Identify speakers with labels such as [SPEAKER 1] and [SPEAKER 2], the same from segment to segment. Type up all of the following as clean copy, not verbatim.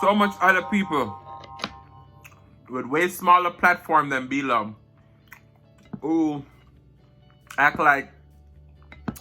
[SPEAKER 1] so much other people with way smaller platform than Beloved who act like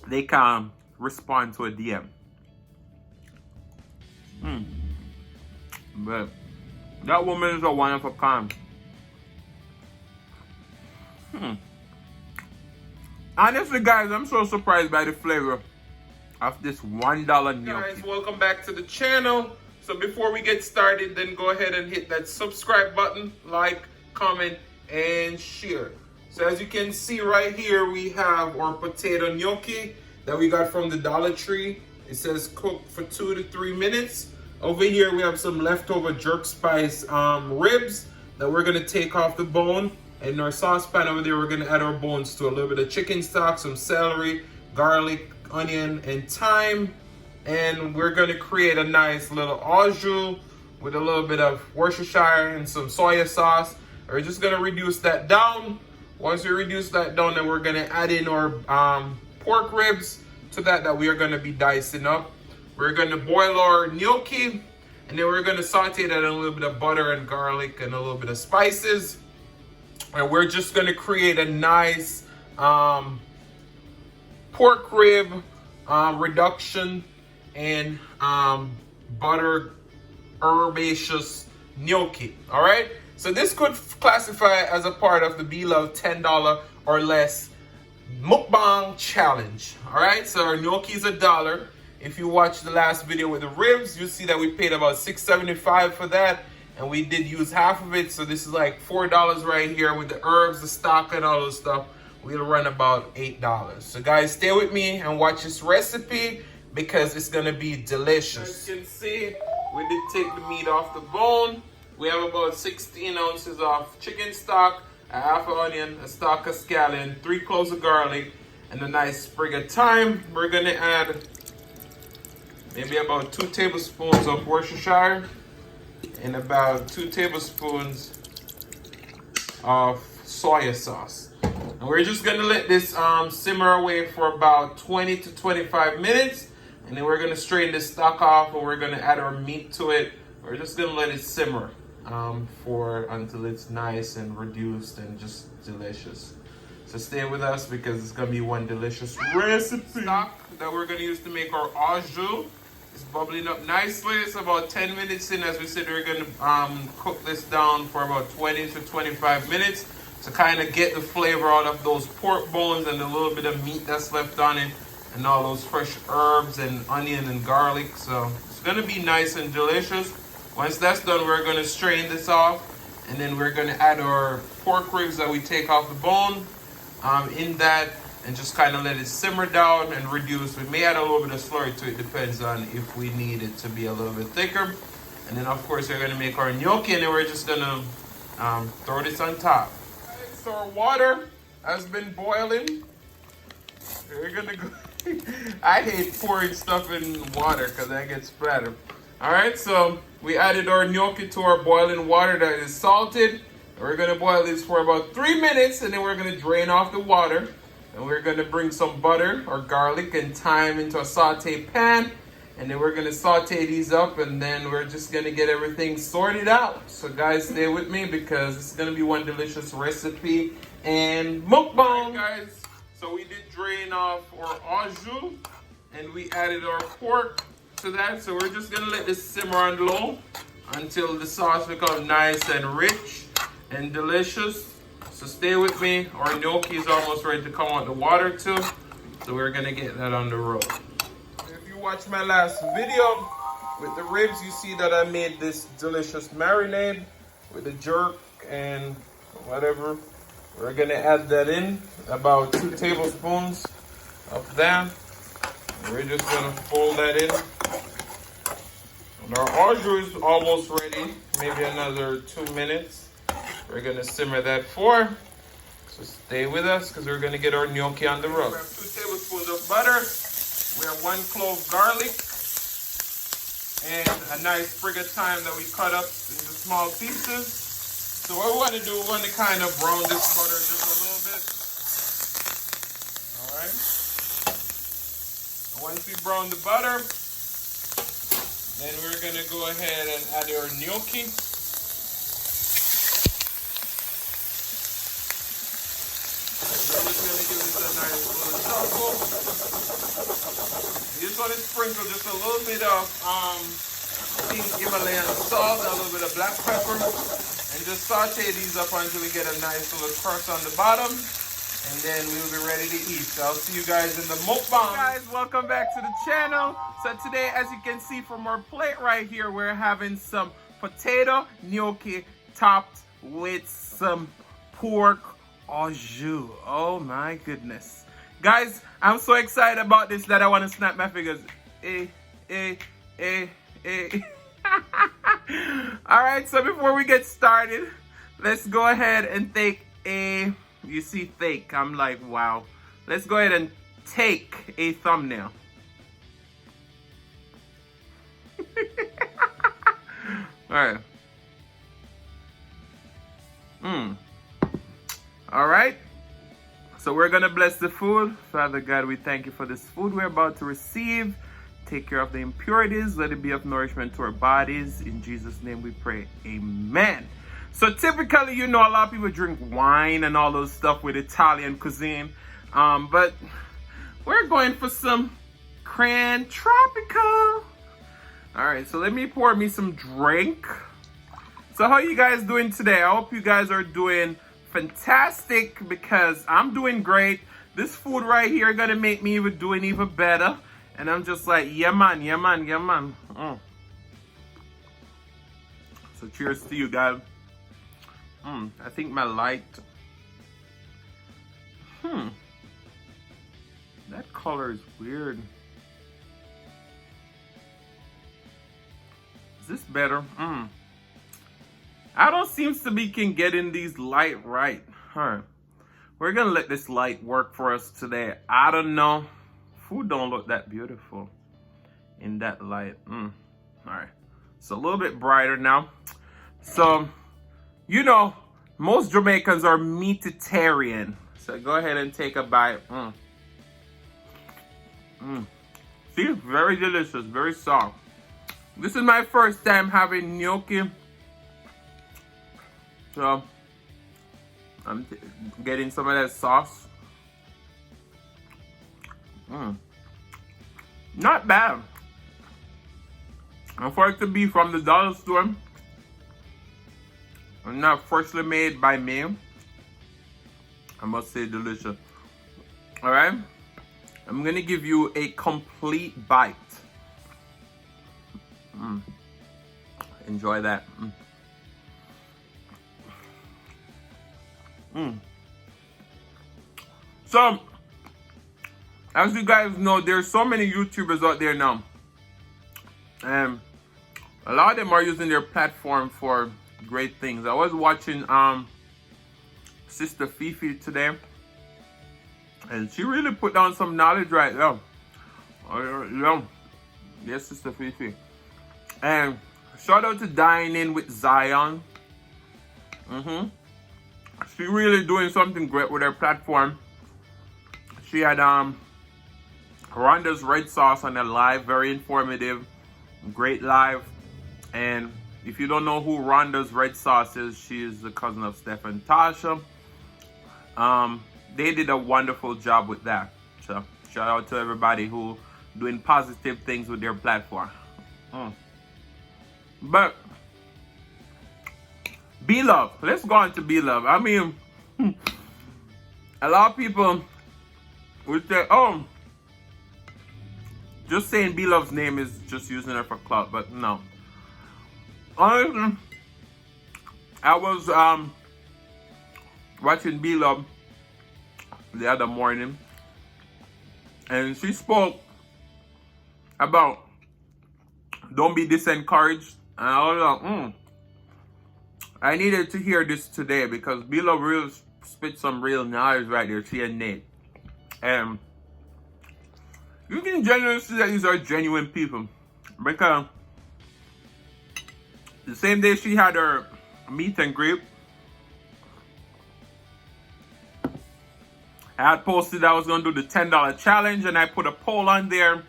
[SPEAKER 1] they can respond to a DM. But that woman is a one of a kind. Honestly, guys, I'm so surprised by the flavor of this $1 gnocchi. Guys, welcome back to the channel. So before we get started, then go ahead and hit that subscribe button, like, comment, and share. So as you can see right here, we have our potato gnocchi that we got from the Dollar Tree. It says cook for 2 to 3 minutes. Over here, we have some leftover jerk spice ribs that we're gonna take off the bone. And in our saucepan over there, we're gonna add our bones to a little bit of chicken stock, some celery, garlic, onion, and thyme. And we're gonna create a nice little au jus with a little bit of Worcestershire and some soy sauce. We're just gonna reduce that down. Once we reduce that down, then we're gonna add in our pork ribs to that we are gonna be dicing up. We're gonna boil our gnocchi, and then we're gonna saute that in a little bit of butter and garlic and a little bit of spices. And we're just gonna create a nice pork rib reduction and butter herbaceous gnocchi. All right, so this could classify as a part of the Beloved $10 or less mukbang challenge. All right, so our gnocchi is $1. If you watch the last video with the ribs, you'll see that we paid about $6.75 for that, and we did use half of it. So this is like $4 right here with the herbs, the stock, and all this stuff. We'll run about $8. So guys, stay with me and watch this recipe because it's gonna be delicious. As you can see, we did take the meat off the bone. We have about 16 ounces of chicken stock, a half an onion, a stalk of scallion, 3 cloves of garlic, and a nice sprig of thyme. We're gonna add maybe about 2 tablespoons of Worcestershire and about 2 tablespoons of soy sauce. And we're just gonna let this simmer away for about 20 to 25 minutes. And then we're gonna strain this stock off and we're gonna add our meat to it. We're just gonna let it simmer until it's nice and reduced and just delicious. So stay with us because it's gonna be one delicious recipe. Stock that we're gonna use to make our au jus. It's bubbling up nicely. It's about 10 minutes in. As we said, we're gonna cook this down for about 20 to 25 minutes to kind of get the flavor out of those pork bones and the little bit of meat that's left on it and all those fresh herbs and onion and garlic. So it's gonna be nice and delicious. Once that's done, we're gonna strain this off and then we're gonna add our pork ribs that we take off the bone in that and just kind of let it simmer down and reduce. We may add a little bit of slurry to it, depends on if we need it to be a little bit thicker. And then of course we're gonna make our gnocchi and then we're just gonna throw this on top. Right, so our water has been boiling. We're gonna go. I hate pouring stuff in water because I get splattered. All right, so we added our gnocchi to our boiling water that is salted. We're gonna boil this for about 3 minutes and then we're gonna drain off the water. And we're gonna bring some butter or garlic and thyme into a saute pan. And then we're gonna saute these up and then we're just gonna get everything sorted out. So guys, stay with me because it's gonna be one delicious recipe and mukbang. Right, guys, so we did drain off our au jus and we added our pork to that. So we're just gonna let this simmer on low until the sauce becomes nice and rich and delicious. So stay with me. Our gnocchi is almost ready to come out the water too. So we're gonna get that on the road. If you watched my last video with the ribs, you see that I made this delicious marinade with the jerk and whatever. We're gonna add that in, about 2 tablespoons of that. We're just gonna fold that in. And our au jus is almost ready, maybe another 2 minutes. We're gonna simmer that for. So stay with us because we're gonna get our gnocchi on the road. We have 2 tablespoons of butter. We have 1 clove garlic and a nice sprig of thyme that we cut up into small pieces. So what we want to do, we want to kind of brown this butter just a little bit. All right. And once we brown the butter, Then we're gonna go ahead and add our gnocchi. We're just gonna give this a nice little shuffle. You just want to sprinkle just a little bit of pink Himalayan salt, a little bit of black pepper, and just saute these up until we get a nice little crust on the bottom. And then we'll be ready to eat. So I'll see you guys in the mukbang. Hey guys, welcome back to the channel. So today, as you can see from our plate right here, we're having some potato gnocchi topped with some pork au jus. Oh my goodness. Guys, I'm so excited about this that I want to snap my fingers. Alright, so before we get started, let's go ahead and take a... You see fake, I'm like, wow. Let's go ahead and take a thumbnail. Alright. Alright. So we're gonna bless the food. Father God, we thank you for this food we're about to receive. Take care of the impurities. Let it be of nourishment to our bodies. In Jesus' name we pray. Amen. So typically, you know, a lot of people drink wine and all those stuff with Italian cuisine. But we're going for some Cran Tropical. All right, so let me pour me some drink. So how you guys doing today? I hope you guys are doing fantastic because I'm doing great. This food right here is gonna make me doing even better. And I'm just like, yeah man, yeah man, yeah man. So cheers to you guys. I think my light. That color is weird. Is this better? I don't seem to be getting these light right. We're gonna let this light work for us today. I don't know. Food don't look that beautiful in that light. All right, it's a little bit brighter now. So, you know, most Jamaicans are meatitarian. So go ahead and take a bite. See, very delicious, very soft. This is my first time having gnocchi. So, I'm getting some of that sauce. Not bad. And for it to be from the dollar store and not freshly made by me, I must say delicious. All right, I'm gonna give you a complete bite. Enjoy that. So, as you guys know, there's so many YouTubers out there now. And a lot of them are using their platform for great things. I was watching Sister Fifi today. And she really put down some knowledge right there. Yes, Sister Fifi. And shout out to Dining with Zion. She really doing something great with her platform. She had Rhonda's red sauce on a live, very informative, great live. And if you don't know who Rhonda's red sauce is, she is the cousin of Steph and Tasha. They did a wonderful job with that. So shout out to everybody who doing positive things with their platform. But Be Love, let's go on to Be Love. I mean, a lot of people would say, oh, just saying Be Love's name is just using her for clout, but no. Honestly, I was watching Be Love the other morning, and she spoke about don't be disencouraged, and I was like, I needed to hear this today because Be Love really spit some real knowledge right there, she and Nate. And you can genuinely see that these are genuine people. Because the same day she had her meet and greet, I had posted I was going to do the $10 challenge, and I put a poll on there.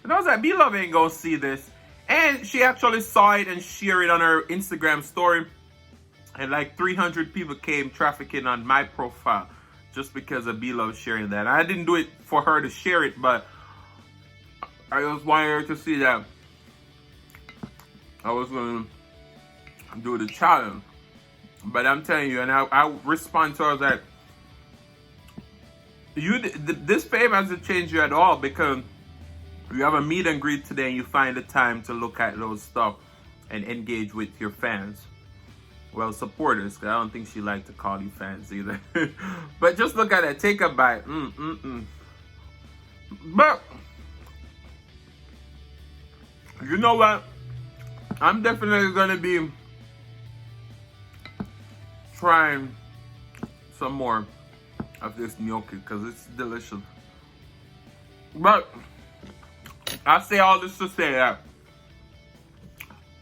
[SPEAKER 1] And I was like, Be Love ain't going to see this. And she actually saw it and shared it on her Instagram story. And like 300 people came trafficking on my profile just because of B-Love sharing that. I didn't do it for her to share it, but I just wanted her to see that I was going to do the challenge. But I'm telling you, and I respond to her that this fame hasn't changed you at all, because you have a meet and greet today and you find the time to look at those stuff and engage with your fans. Well, supporters, because I don't think she liked to call you fans either. But just look at it. Take a bite. But, you know what? I'm definitely going to be trying some more of this gnocchi because it's delicious. But, I say all this to say that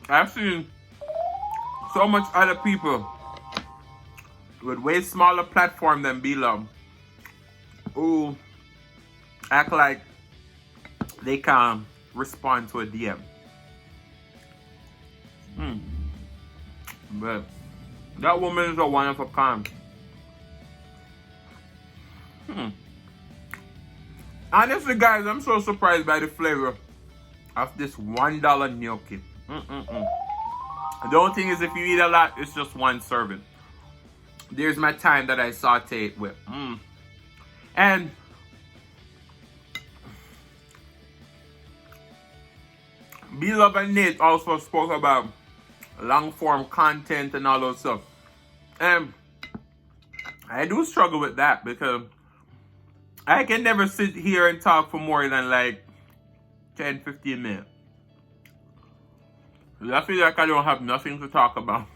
[SPEAKER 1] I've seen so much other people with way smaller platform than B-Love who act like they can respond to a DM. But that woman is a one of a kind. Honestly, guys, I'm so surprised by the flavor of this $1 gnocchi. The only thing is, if you eat a lot, it's just one serving. There's my time that I saute it with. And B-Love and Nate also spoke about long form content and all those stuff. And I do struggle with that because I can never sit here and talk for more than like 10-15 minutes. I feel like I don't have nothing to talk about.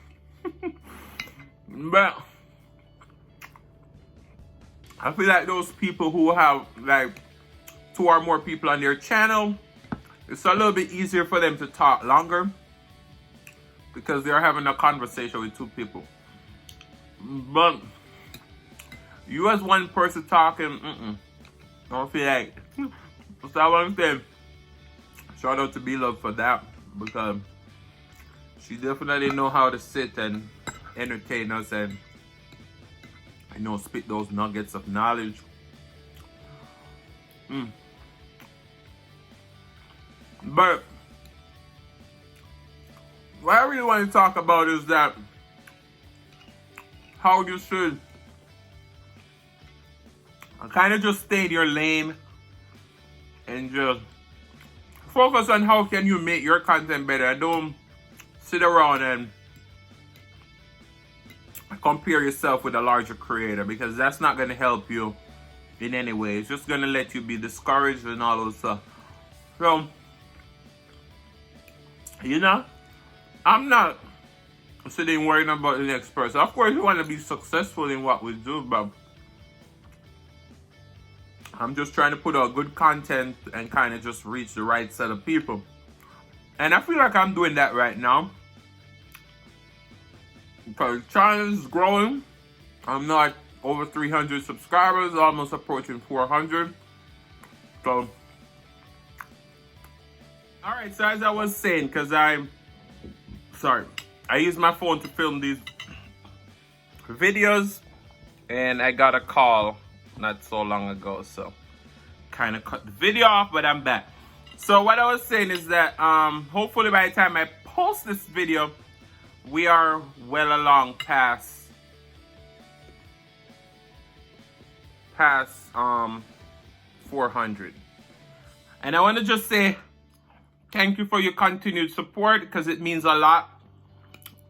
[SPEAKER 1] But I feel like those people who have like 2 or more people on their channel, it's a little bit easier for them to talk longer because they're having a conversation with 2 people. But you as one person talking, I don't feel like. So I want to say shout out to B-Love for that, because she definitely know how to sit and entertain us and, you know, spit those nuggets of knowledge. But what I really want to talk about is that how you should kind of just stay in your lane and just focus on how can you make your content better. I don't sit around and compare yourself with a larger creator, because that's not going to help you in any way. It's just going to let you be discouraged and all those stuff. So, you know, I'm not sitting worrying about the next person. Of course, we want to be successful in what we do, but I'm just trying to put out good content and kind of just reach the right set of people. And I feel like I'm doing that right now, because the channel is growing. I'm now at over 300 subscribers, almost approaching 400. So, alright, so as I was saying, because I use my phone to film these videos, and I got a call not so long ago, so kind of cut the video off, but I'm back. So what I was saying is that hopefully by the time I post this video, we are well along past 400. And I want to just say thank you for your continued support, because it means a lot.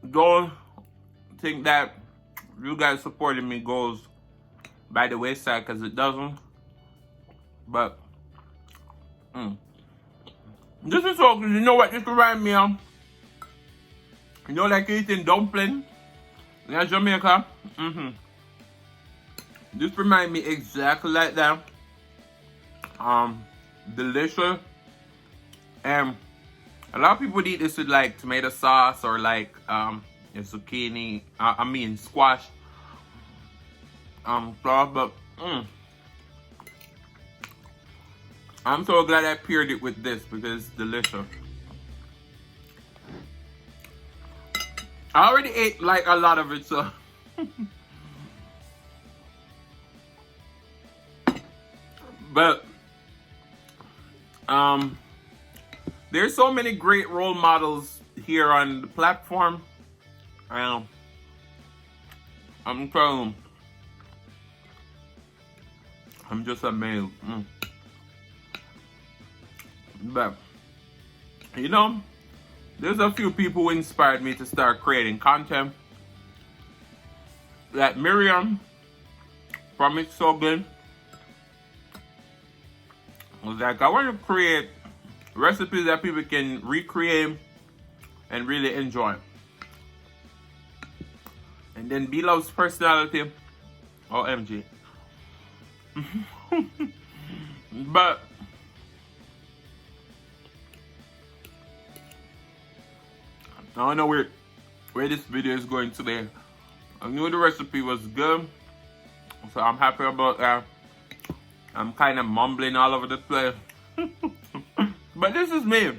[SPEAKER 1] Don't think that you guys supporting me goes by the wayside, because it doesn't. But this is so good. You know what this reminds me of? You know, like eating dumpling in Jamaica. This reminds me exactly like that. Delicious. And a lot of people eat this with like tomato sauce or like zucchini. I mean squash. But I'm so glad I paired it with this, because it's delicious. I already ate like a lot of it, so. But there's so many great role models here on the platform. I'm telling you, I'm just amazed. But you know, there's a few people who inspired me to start creating content. Like Miriam from It's So Good was like, I want to create recipes that people can recreate and really enjoy. And then B-Love's personality, OMG. But I don't know where this video is going today. I knew the recipe was good, so I'm happy about that. I'm kind of mumbling all over the place. But this is me.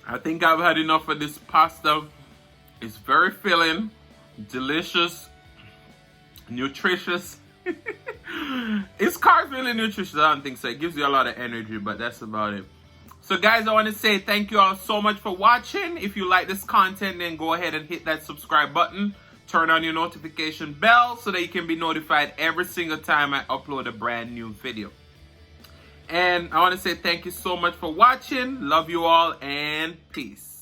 [SPEAKER 1] I think I've had enough of this pasta. It's very filling, delicious, nutritious. It's carbs really nutritious, I don't think so. It gives you a lot of energy, but that's about it. So guys, I want to say thank you all so much for watching. If you like this content, then go ahead and hit that subscribe button. Turn on your notification bell so that you can be notified every single time I upload a brand new video. And I want to say thank you so much for watching. Love you all and peace.